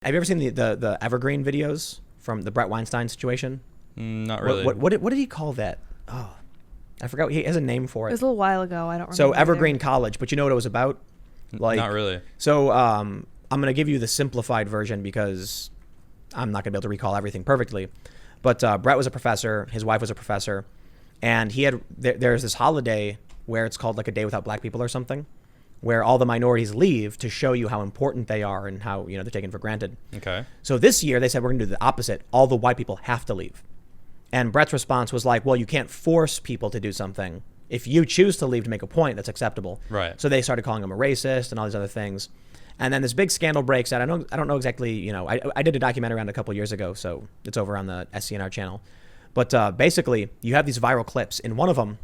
Have you ever seen the Evergreen videos from the Brett Weinstein situation? Not really. What did he call that? Oh, I forgot. He has a name for it. It was a little while ago. I don't remember. So Evergreen College, but you know what it was about? Like, not really. So I'm going to give you the simplified version because I'm not going to be able to recall everything perfectly. But Brett was a professor. His wife was a professor. And he had there's this holiday where it's called like a day without black people or something, where all the minorities leave to show you how important they are and how, you know, they're taken for granted. Okay. So this year they said, we're going to do the opposite. All the white people have to leave. And Brett's response was like, well, you can't force people to do something. If you choose to leave to make a point, that's acceptable. Right. So they started calling him a racist and all these other things. And then this big scandal breaks out. I don't know exactly, you know, I did a documentary on it a couple years ago, so it's over on the SCNR channel. But basically, you have these viral clips. In one of them,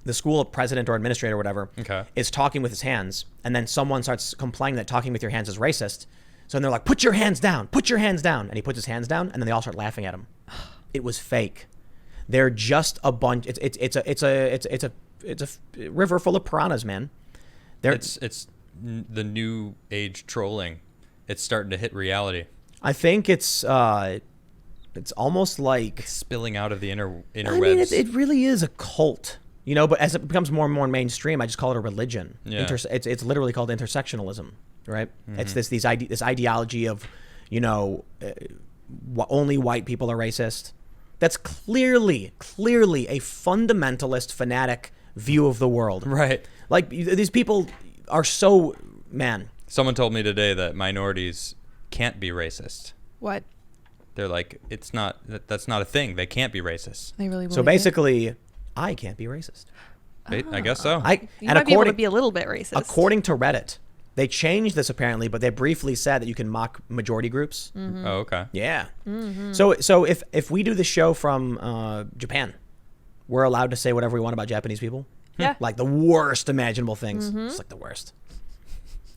the school president or administrator or whatever is talking with his hands, and then someone starts complaining that talking with your hands is racist. So then they're like, put your hands down, put your hands down. And he puts his hands down, and then they all start laughing at him. It was fake. They're just a bunch. It's a river full of piranhas, man. It's the new age trolling. It's starting to hit reality. I think it's almost like It's spilling out of the interwebs. I mean, it really is a cult, you know. But as it becomes more and more mainstream, I just call it a religion. Yeah. It's literally called intersectionalism, right? Mm-hmm. It's this ideology of, you know, only white people are racist. That's clearly a fundamentalist, fanatic view of the world. Right. Like, these people are so, man. Someone told me today that minorities can't be racist. What? They're like, that's not a thing. They can't be racist. They really believe So basically, I can't be racist. I guess so. You might be able to be a little bit racist. According to Reddit, they changed this apparently, but they briefly said that you can mock majority groups. Mm-hmm. Oh, okay. Yeah. Mm-hmm. So if we do the show from Japan, we're allowed to say whatever we want about Japanese people. Yeah. Like the worst imaginable things. Mm-hmm. It's like the worst.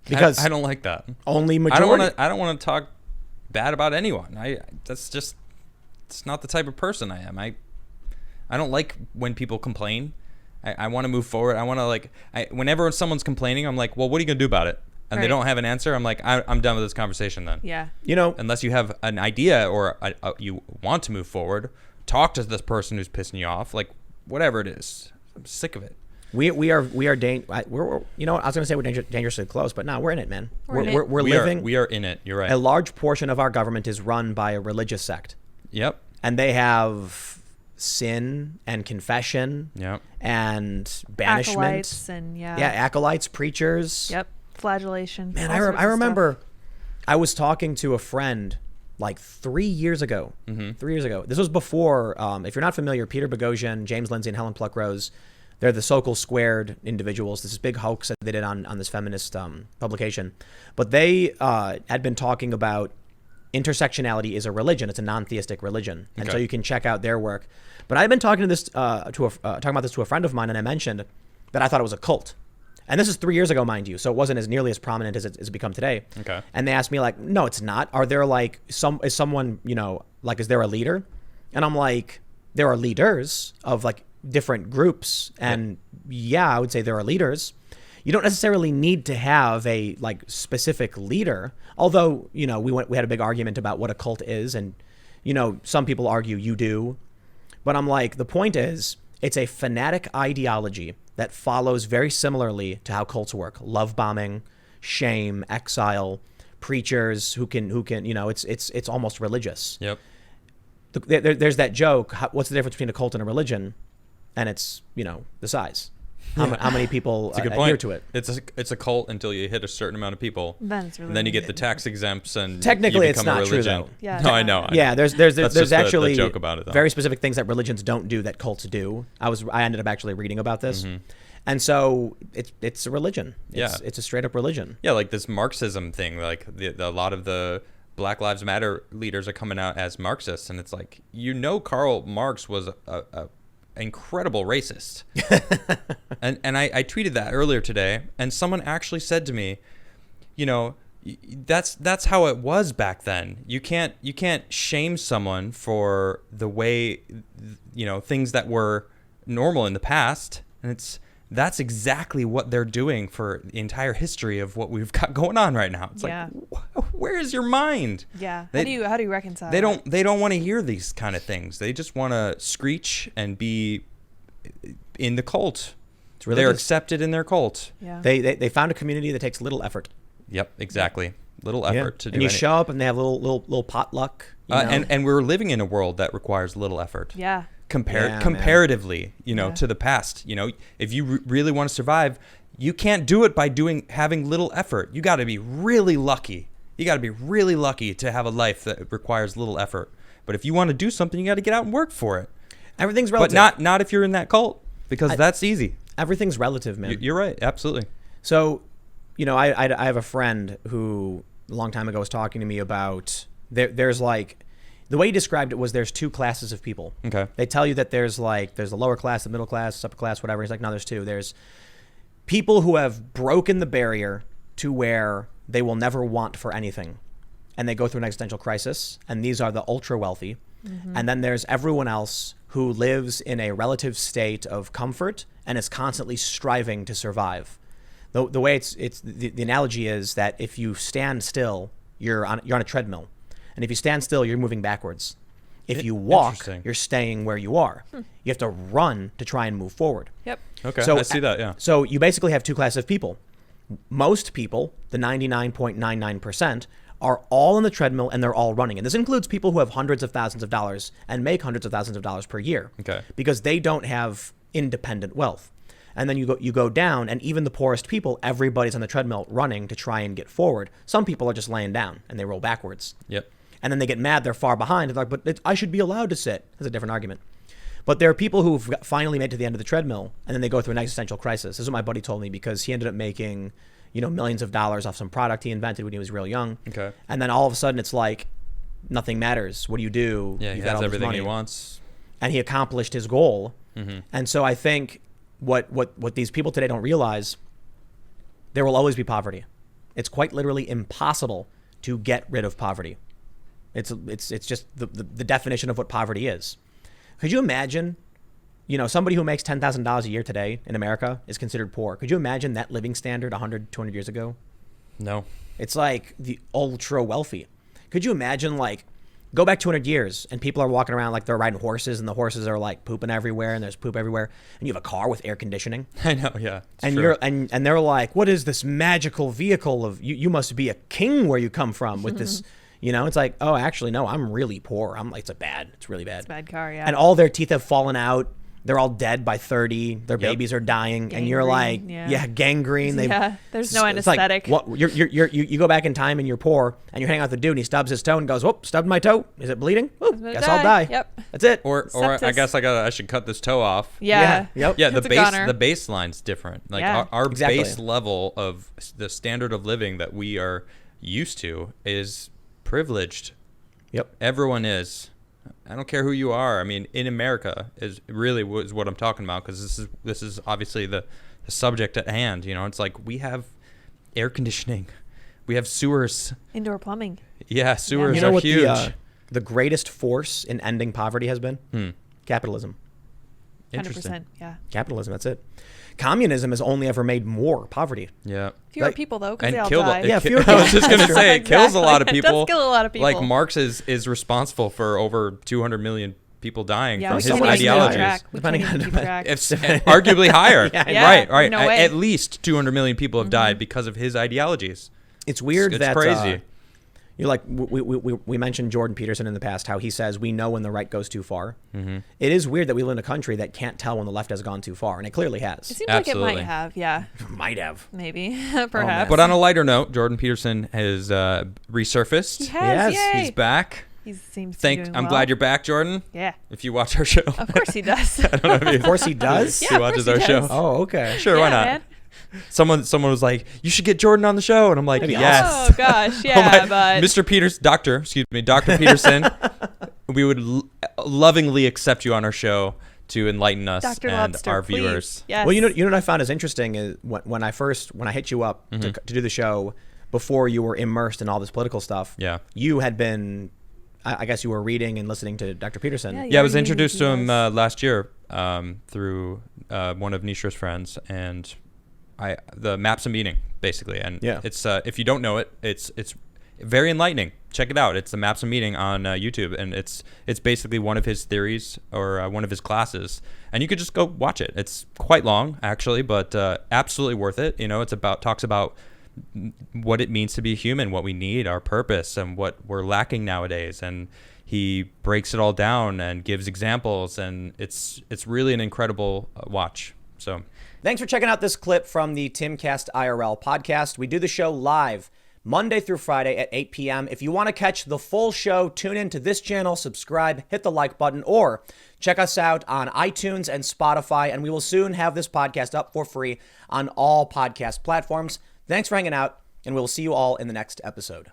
Because I don't like that. Only majority. I don't want to talk bad about anyone. It's not the type of person I am. I don't like when people complain. I want to move forward. I want to whenever someone's complaining, I'm like, well, what are you gonna do about it? And they don't have an answer. I'm like, I'm done with this conversation then. Yeah. You know, unless you have an idea or you want to move forward, talk to this person who's pissing you off. Like whatever it is, I'm sick of it. We're you know what, I was gonna say we're dangerously close, but no, we're in it, man. We're living. We are in it. You're right. A large portion of our government is run by a religious sect. Yep. And they have sin and confession. Yep. And banishment. Acolytes and acolytes, preachers. Yep. Flagellation. Man, I remember I was talking to a friend like 3 years ago. Mm-hmm. 3 years ago. This was before, if you're not familiar, Peter Boghossian, James Lindsay, and Helen Pluckrose, they're the Sokol Squared individuals. This is big hoax that they did on this feminist publication. But they had been talking about intersectionality is a religion. It's a non-theistic religion. And so you can check out their work. But I've been talking to this talking about this to a friend of mine, and I mentioned that I thought it was a cult. And this is 3 years ago, mind you, so it wasn't as nearly as prominent as it's become today. Okay. And they asked me like, no, it's not. Are there like is someone, you know, like, is there a leader? And I'm like, there are leaders of like different groups, and I would say there are leaders. You don't necessarily need to have a like specific leader, although, you know, we had a big argument about what a cult is, and, you know, some people argue you do, but I'm like, the point is it's a fanatic ideology that follows very similarly to how cults work: love bombing, shame, exile, preachers who can you know, it's almost religious. Yep. There's that joke, what's the difference between a cult and a religion? And it's, you know, the size. How many people adhere to it? It's a cult until you hit a certain amount of people. Then it's and then you get the tax exempts, and technically you it's become not a religion. true though. Yeah. No, I know. Yeah, there's actually the joke about it, though. Very specific things that religions don't do that cults do. I ended up actually reading about this. Mm-hmm. And so it's a religion. It's a straight up religion. Yeah, like this Marxism thing. Like a lot of the Black Lives Matter leaders are coming out as Marxists, and it's like, you know, Karl Marx was a incredible racist. and I tweeted that earlier today, and someone actually said to me, you know, that's how it was back then. You can't shame someone for the way, you know, things that were normal in the past, and that's exactly what they're doing for the entire history of what we've got going on right now. It's like, where is your mind? Yeah. How do you reconcile? They don't want to hear these kind of things. They just want to screech and be in the cult. They're accepted in their cult. Yeah. They found a community that takes little effort. Yep, exactly. Little effort to do. And you show up and they have little potluck. And we're living in a world that requires little effort. Yeah. Comparatively, to the past. If you really want to survive, you can't do it by having little effort. You got to be really lucky. You got to be really lucky to have a life that requires little effort. But if you want to do something, you got to get out and work for it. Everything's relative. But not if you're in that cult, because that's easy. Everything's relative, man. You're right. Absolutely. So, I have a friend who a long time ago was talking to me about there's like, the way he described it was there's two classes of people. Okay. They tell you that there's the lower class, the middle class, upper class, whatever. He's like, no, there's two. There's people who have broken the barrier to where they will never want for anything. And they go through an existential crisis. And these are the ultra wealthy. Mm-hmm. And then there's everyone else who lives in a relative state of comfort and is constantly striving to survive. The way the analogy is that if you stand still, you're on a treadmill. And if you stand still, you're moving backwards. If you walk, you're staying where you are. You have to run to try and move forward. Yep. Okay, so I see that, yeah. So you basically have two classes of people. Most people, the 99.99%, are all on the treadmill and they're all running. And this includes people who have hundreds of thousands of dollars and make hundreds of thousands of dollars per year. Okay. Because they don't have independent wealth. And then you go down, and even the poorest people, everybody's on the treadmill running to try and get forward. Some people are just laying down and they roll backwards. Yep. And then they get mad, they're far behind. They're like, but I should be allowed to sit. That's a different argument. But there are people who've finally made to the end of the treadmill, and then they go through an existential crisis. This is what my buddy told me, because he ended up making, millions of dollars off some product he invented when he was real young. Okay. And then all of a sudden it's like, nothing matters. What do you do? Yeah, he has everything he wants. And he accomplished his goal. Mm-hmm. And so I think what these people today don't realize, there will always be poverty. It's quite literally impossible to get rid of poverty. It's just the definition of what poverty is. Could you imagine, somebody who makes $10,000 a year today in America is considered poor. Could you imagine that living standard 100, 200 years ago? No. It's like the ultra wealthy. Could you imagine, go back 200 years and people are walking around like they're riding horses and the horses are like pooping everywhere and there's poop everywhere, and you have a car with air conditioning. I know, yeah. And true. And they're like, what is this magical vehicle of you must be a king where you come from with this. It's like, oh, actually, no, I'm really poor. It's really bad. It's a bad car, yeah. And all their teeth have fallen out. They're all dead by 30. Their babies are dying. Gangrene, and you're like, gangrene. There's no anesthetic. Like, what, you go back in time and you're poor and you're hanging out with the dude and he stubs his toe and goes, whoop, stubbed my toe. Is it bleeding? Whoop, guess I'll die. Yep. That's it. Or I guess I should cut this toe off. Yeah. Yep. Yeah, the baseline's different. Like our exactly. base level of the standard of living that we are used to is privileged. Yep. Everyone is. I don't care who you are. I mean, in America is what I'm talking about, because this is obviously the subject at hand. It's like we have air conditioning, we have sewers, indoor plumbing. Yeah, sewers You know are what huge. The greatest force in ending poverty has been? Capitalism. 100%. Yeah. Capitalism. That's it. Communism has only ever made more poverty. Yeah. Fewer people though, because And they all killed. die. Fewer I was just gonna say it kills a lot of Exactly. people. It does kill a lot of people. Like Marx is responsible for over 200 million people dying from we his can't even keep ideologies. track. We Depending can't even on- keep track. It's arguably higher. Yeah, Right. no way. At least 200 million people have died because of his ideologies. It's weird It's that crazy. you're like we mentioned Jordan Peterson in the past, how he says we know when the right goes too far. Mm-hmm. It is weird that we live in a country that can't tell when the left has gone too far, and it clearly It has. seems like Absolutely. it might have. Yeah. Might have. Maybe. Oh, Perhaps. But on a lighter note, Jordan Peterson has resurfaced. he has. Yes, Yay. He's back. He seems to be doing I'm well. glad you're back, Jordan. Yeah. If you watch our show. Of course he does. I don't know if Of course he does. Yeah, he of watches course our he show. does. Oh, okay. Sure, why Yeah, not? man. Someone was like, you should get Jordan on the show. And I'm like, That'd be yes. Oh gosh, yeah, but Mr. Dr. Peterson, we would lovingly accept you on our show to enlighten us Dr. and Lobster, our please. viewers. Yes. Well, you know what I found is interesting is when I hit you up to do the show before you were immersed in all this political stuff. Yeah. You had been, I guess you were reading and listening to Dr. Peterson. Yeah, Yeah, I was introduced to him last year through one of Nishra's friends, and the Maps of Meaning, basically. And it's if you don't know it, it's very enlightening. Check it out. It's the Maps of Meaning on YouTube, and it's basically one of his theories or one of his classes. And you could just go watch it. It's quite long, actually, but absolutely worth it. It's talks about what it means to be human, what we need, our purpose, and what we're lacking nowadays. And he breaks it all down and gives examples, and it's really an incredible watch. So thanks for checking out this clip from the Timcast IRL podcast. We do the show live Monday through Friday at 8 p.m. If you want to catch the full show, tune in to this channel, subscribe, hit the like button, or check us out on iTunes and Spotify, and we will soon have this podcast up for free on all podcast platforms. Thanks for hanging out, and we'll see you all in the next episode.